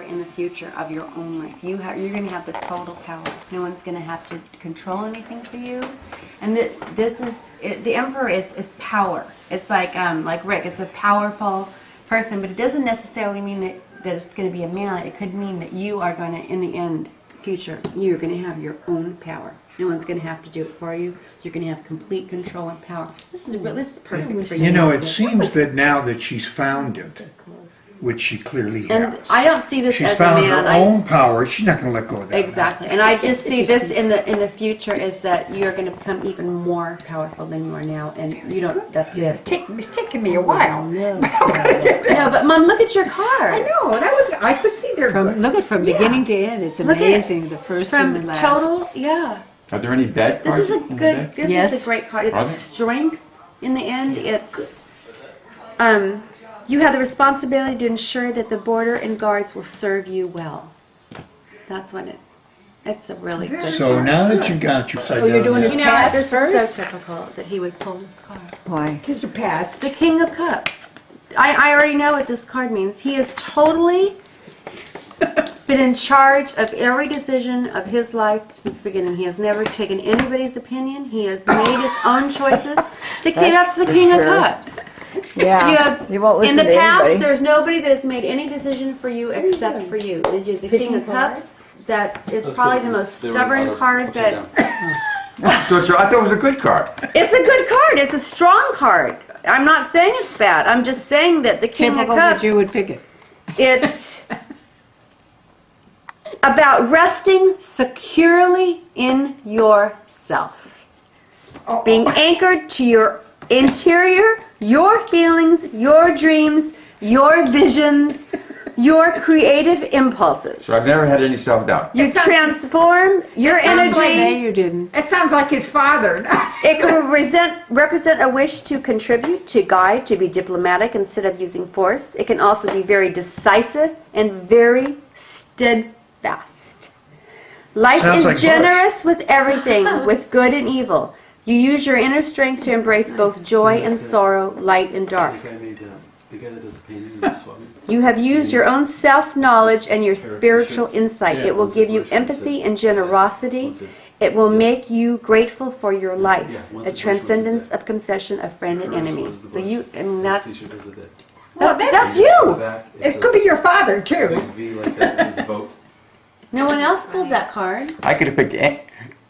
in the future of your own life. You're going to have the total power. No one's going to have to control anything for you. And the Emperor is power. It's like Rick, it's a powerful person, but it doesn't necessarily mean that it's going to be a man. It could mean that you are going to, in the end, future, you're going to have your own power. No one's going to have to do it for you. You're going to have complete control and power. This is perfect for you. You know, it seems that now that she's found it, which she clearly And has. I don't see this She's as found a man. her own power. She's not going to let go of that. Exactly. And I just see this in the future is that you're going to become even more powerful than you are now. And you don't, that's it. It's taken me a while. No, but Mom, look at your card. I know, I could see their From beginning to end, it's Look at amazing, the first and the From last. total, yeah. Are there any bad This cards? is a good, this Yes. is a great card. Are It's they? strength in the end. It's, you have the responsibility to ensure that the border and guards will serve you well. That's what it's a really good So card. now that you've got your side you're doing down, his You know, past this first? is so typical that he would pull this card. Why? His past. The King of Cups. I already know what this card means. He has totally been in charge of every decision of his life since the beginning. He has never taken anybody's opinion. He has made his own choices. That's the for King sure. of Cups. Yeah, You have, you won't in listen the to past, anybody. there's nobody that has made any decision for you except for you. The King of Cups, that is probably the most stubborn card that... So I thought it was a good card. It's a good card. It's a strong card. I'm not saying it's bad. I'm just saying that the King Typical of that Cups, you would pick it. it's about resting securely in yourself. Being anchored to your interior, your feelings, your dreams, your visions, your creative impulses. So I've never had any self-doubt. You transform your sounds like- energy. No, you didn't. It sounds like his father. It can represent a wish to contribute, to guide, to be diplomatic instead of using force. It can also be very decisive and very steadfast. Life Sounds is like generous with everything, with good and evil. You use your inner strength to embrace both joy and sorrow, light and dark. The guy that does the painting and swabbing. You have used your own self-knowledge and your spiritual insight. It will give you empathy and generosity. It will make you grateful for your life, a transcendence of concession of friend and enemy. So you, I mean, that's you. It could be your father, too. Big V like that is his vote. No one else pulled that card. I could have picked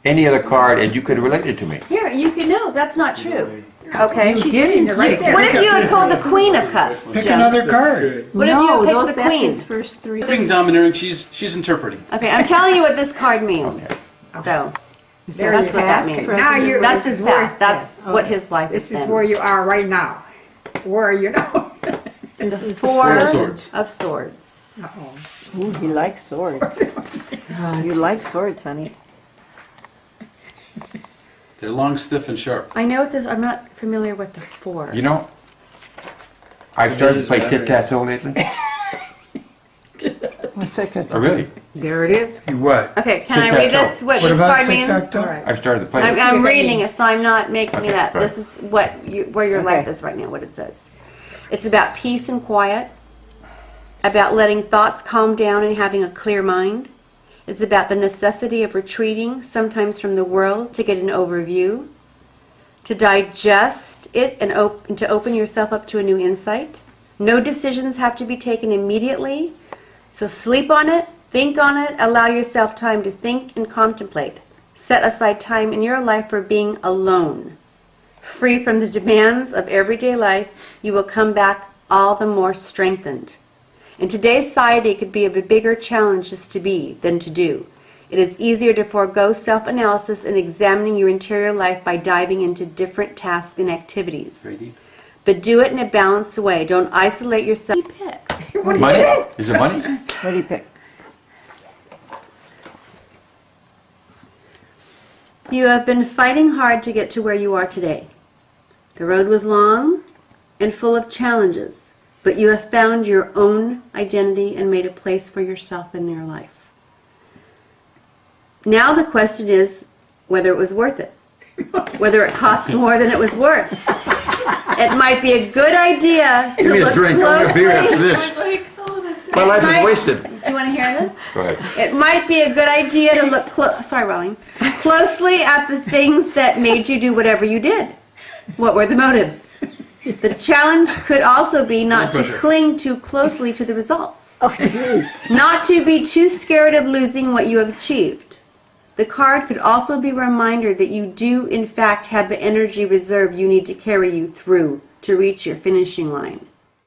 any other card and you could have related to me. Here, you can know that's not true. Okay. You did right there. What if you had pulled the Queen of Cups? pick Joe? another card. What if you No, had those, picked the that's Queen? his first three. Being domineering, she's interpreting. Okay, I'm telling you what this card means. So There that's you what that go. means. Now you're. That's his past. That's what his life This has is been. where you are right now. Where you know. The Four of Swords. of Swords. Uh-oh. Ooh, he likes swords. You like swords, honey. They're long, stiff, and sharp. I know what this. I'm not familiar with the four. You know, I've started to play tic-tac-toe lately. What's that good? Oh, really? There it is. You what? Okay, can I read this? What What this about card means? tic-tac-toe? I've started to play it. I'm reading it, so I'm not making it up. Okay. This is where your life is right now. What it says. It's about peace and quiet. About letting thoughts calm down and having a clear mind. It's about the necessity of retreating, sometimes from the world, to get an overview, to digest it and to open yourself up to a new insight. No decisions have to be taken immediately, so sleep on it, think on it, allow yourself time to think and contemplate. Set aside time in your life for being alone. Free from the demands of everyday life, you will come back all the more strengthened. In today's society, it could be a bigger challenge just to be than to do. It is easier to forego self-analysis and examining your interior life by diving into different tasks and activities. Very deep. But do it in a balanced way. Don't isolate yourself. Money? Is it money? What do you pick? You have been fighting hard to get to where you are today. The road was long and full of challenges, but you have found your own identity and made a place for yourself in your life. Now the question is whether it was worth it, whether it cost more than it was worth. It might be a good idea to Give me a look drink. I want a beer after closely. this. My life is wasted. Do you want to hear this? Go ahead. It might be a good idea to look closely at the things that made you do whatever you did. What were the motives? The challenge could also be not to cling too closely to the results. Not to be too scared of losing what you have achieved. The card could also be a reminder that you do, in fact, have the energy reserve you need to carry you through to reach your finishing line.